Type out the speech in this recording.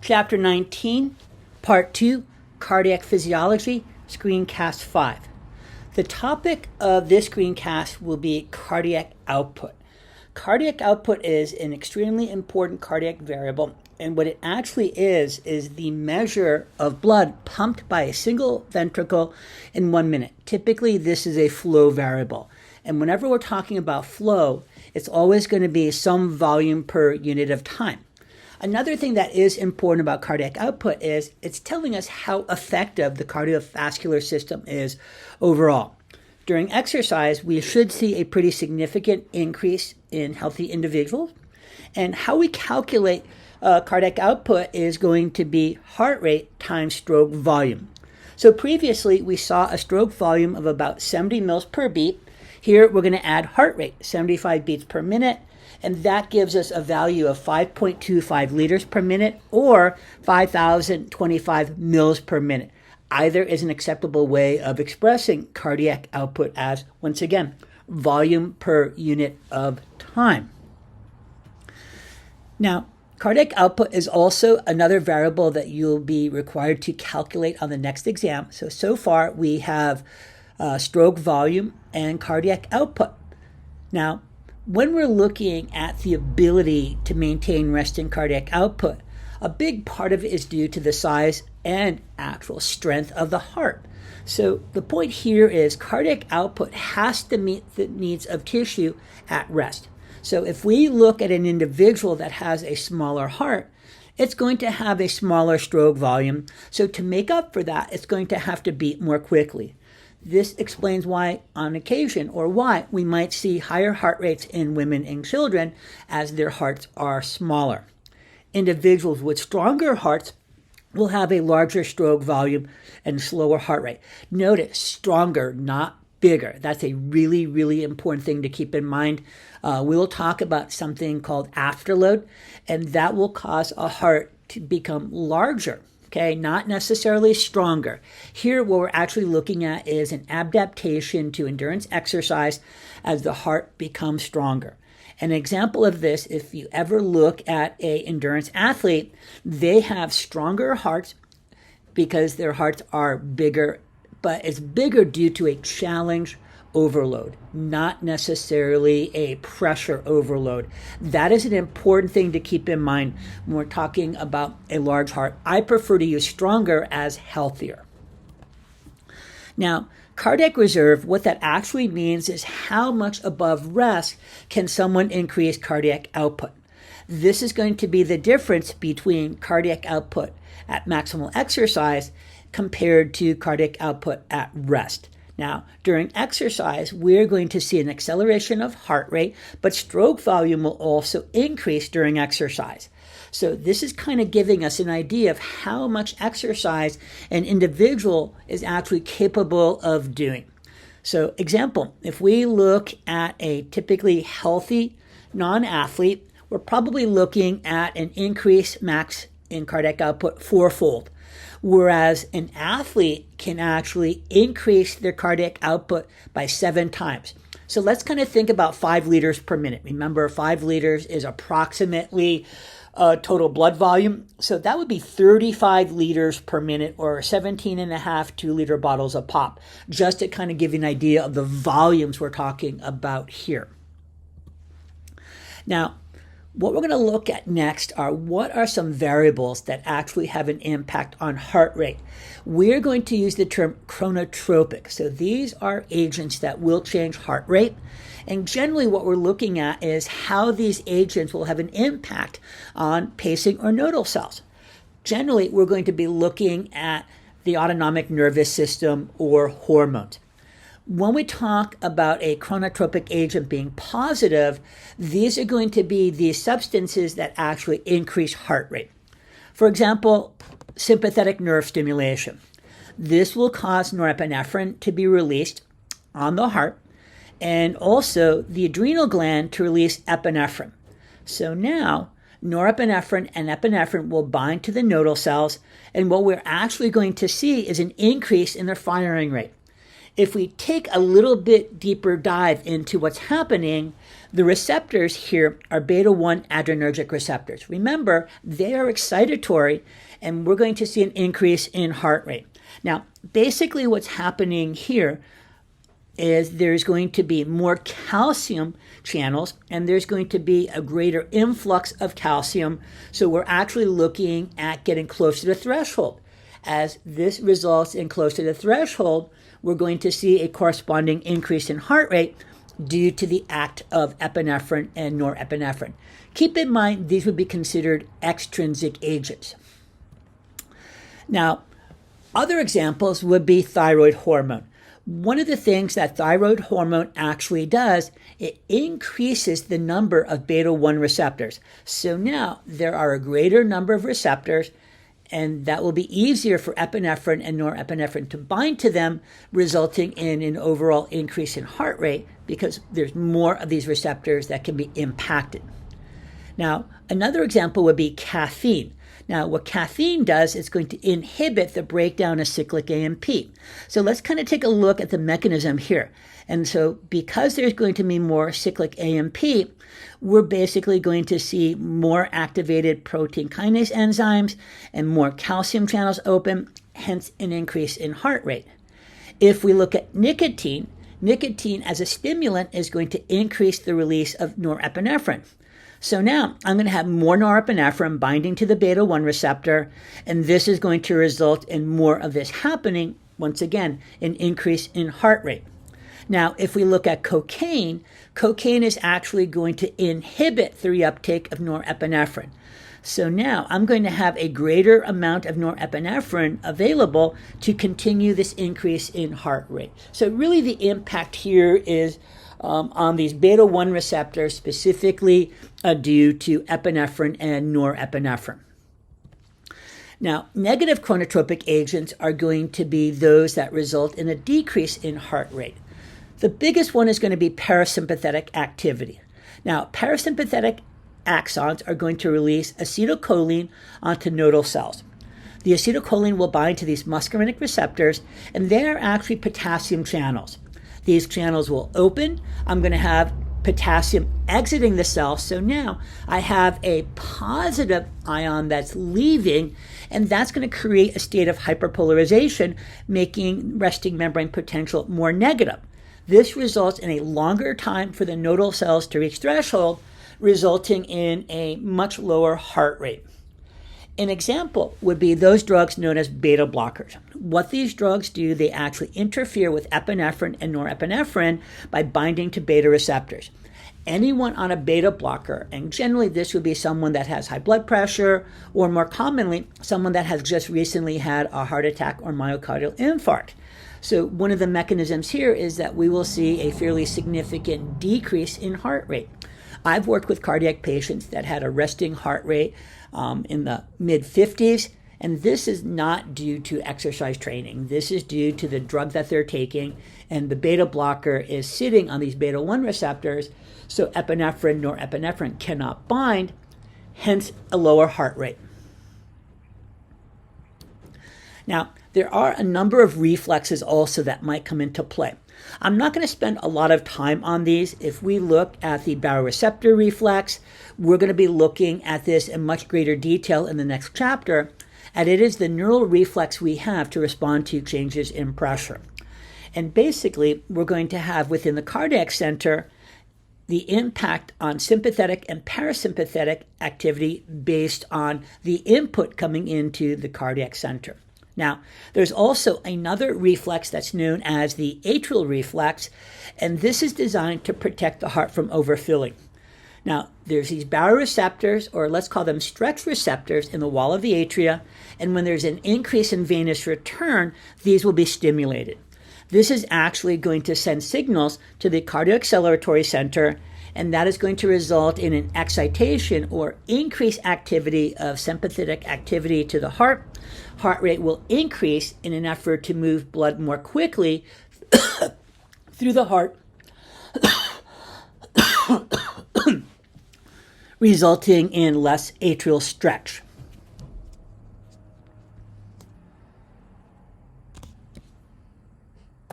Chapter 19, Part 2, Cardiac Physiology, Screencast 5. The topic of this screencast will be cardiac output. Cardiac output is an extremely important cardiac variable, and what it actually is the measure of blood pumped by a single ventricle in 1 minute. Typically, this is a flow variable. And whenever we're talking about flow, it's always going to be some volume per unit of time. Another thing that is important about cardiac output is it's telling us how effective the cardiovascular system is overall. During exercise, we should see a pretty significant increase in healthy individuals. And how we calculate cardiac output is going to be heart rate times stroke volume. So previously, we saw a stroke volume of about 70 mils per beat. Here, we're going to add heart rate, 75 beats per minute. And that gives us a value of 5.25 liters per minute or 5,025 mils per minute. Either is an acceptable way of expressing cardiac output as, once again, volume per unit of time. Now, cardiac output is also another variable that you'll be required to calculate on the next exam. So far we have stroke volume and cardiac output. Now, when we're looking at the ability to maintain resting cardiac output, a big part of it is due to the size and actual strength of the heart. So the point here is cardiac output has to meet the needs of tissue at rest. So if we look at an individual that has a smaller heart, it's going to have a smaller stroke volume. So to make up for that, it's going to have to beat more quickly. This explains why, on occasion, or why we might see higher heart rates in women and children as their hearts are smaller. Individuals with stronger hearts will have a larger stroke volume and slower heart rate. Notice, stronger, not bigger. That's a really, really important thing to keep in mind. We'll talk about something called afterload, and that will cause a heart to become larger. Okay, not necessarily stronger. Here, what we're actually looking at is an adaptation to endurance exercise as the heart becomes stronger. An example of this, if you ever look at an endurance athlete, they have stronger hearts because their hearts are bigger, but it's bigger due to a challenge overload, not necessarily a pressure overload. That is an important thing to keep in mind when we're talking about a large heart. I prefer to use stronger as healthier. Now, cardiac reserve, what that actually means is how much above rest can someone increase cardiac output. This is going to be the difference between cardiac output at maximal exercise compared to cardiac output at rest. Now, during exercise, we're going to see an acceleration of heart rate, but stroke volume will also increase during exercise. So this is kind of giving us an idea of how much exercise an individual is actually capable of doing. So example, if we look at a typically healthy non-athlete, we're probably looking at an increase max in cardiac output fourfold. Whereas an athlete can actually increase their cardiac output by 7 times. So let's kind of think about 5 liters per minute. Remember, 5 liters is approximately total blood volume. So that would be 35 liters per minute or 17 and a half 2-liter bottles of pop, just to kind of give you an idea of the volumes we're talking about here. Now, what we're going to look at next are what are some variables that actually have an impact on heart rate. We're going to use the term chronotropic. So these are agents that will change heart rate. And generally what we're looking at is how these agents will have an impact on pacing or nodal cells. Generally, we're going to be looking at the autonomic nervous system or hormones. When we talk about a chronotropic agent being positive, these are going to be the substances that actually increase heart rate. For example, sympathetic nerve stimulation. This will cause norepinephrine to be released on the heart and also the adrenal gland to release epinephrine. So now, norepinephrine and epinephrine will bind to the nodal cells, and what we're actually going to see is an increase in their firing rate. If we take a little bit deeper dive into what's happening, the receptors here are beta-1 adrenergic receptors. Remember, they are excitatory, and we're going to see an increase in heart rate. Now, basically what's happening here is there's going to be more calcium channels, and there's going to be a greater influx of calcium. So we're actually looking at getting close to the threshold. As this results in close to the threshold, we're going to see a corresponding increase in heart rate due to the act of epinephrine and norepinephrine. Keep in mind, these would be considered extrinsic agents. Now, other examples would be thyroid hormone. One of the things that thyroid hormone actually does, it increases the number of beta-1 receptors. So now there are a greater number of receptors, and that will be easier for epinephrine and norepinephrine to bind to them, resulting in an overall increase in heart rate because there's more of these receptors that can be impacted. Now, another example would be caffeine. Now, what caffeine does is going to inhibit the breakdown of cyclic AMP. So let's kind of take a look at the mechanism here. And so because there's going to be more cyclic AMP, we're basically going to see more activated protein kinase enzymes and more calcium channels open, hence an increase in heart rate. If we look at nicotine, nicotine as a stimulant is going to increase the release of norepinephrine. So now I'm going to have more norepinephrine binding to the beta-1 receptor, and this is going to result in more of this happening, once again, an increase in heart rate. Now, if we look at cocaine, cocaine is actually going to inhibit the reuptake of norepinephrine. So now I'm going to have a greater amount of norepinephrine available to continue this increase in heart rate. So really the impact here is on these beta-1 receptors, specifically due to epinephrine and norepinephrine. Now, negative chronotropic agents are going to be those that result in a decrease in heart rate. The biggest one is going to be parasympathetic activity. Now, parasympathetic axons are going to release acetylcholine onto nodal cells. The acetylcholine will bind to these muscarinic receptors, and they are actually potassium channels. These channels will open. I'm going to have potassium exiting the cell. So now I have a positive ion that's leaving, and that's going to create a state of hyperpolarization, making resting membrane potential more negative. This results in a longer time for the nodal cells to reach threshold, resulting in a much lower heart rate. An example would be those drugs known as beta blockers. What these drugs do, they actually interfere with epinephrine and norepinephrine by binding to beta receptors. Anyone on a beta blocker, and generally this would be someone that has high blood pressure, or more commonly, someone that has just recently had a heart attack or myocardial infarct. So one of the mechanisms here is that we will see a fairly significant decrease in heart rate. I've worked with cardiac patients that had a resting heart rate in the mid-50s, and this is not due to exercise training. This is due to the drug that they're taking, and the beta blocker is sitting on these beta-1 receptors, so epinephrine, norepinephrine cannot bind, hence a lower heart rate. Now, there are a number of reflexes also that might come into play. I'm not going to spend a lot of time on these. If we look at the baroreceptor reflex, we're going to be looking at this in much greater detail in the next chapter, and it is the neural reflex we have to respond to changes in pressure. And basically, we're going to have within the cardiac center the impact on sympathetic and parasympathetic activity based on the input coming into the cardiac center. Now, there's also another reflex that's known as the atrial reflex, and this is designed to protect the heart from overfilling. Now, there's these baroreceptors, or let's call them stretch receptors, in the wall of the atria, and when there's an increase in venous return, these will be stimulated. This is actually going to send signals to the cardioacceleratory center, and that is going to result in an excitation or increased activity of sympathetic activity to the heart. Heart rate will increase in an effort to move blood more quickly through the heart, resulting in less atrial stretch.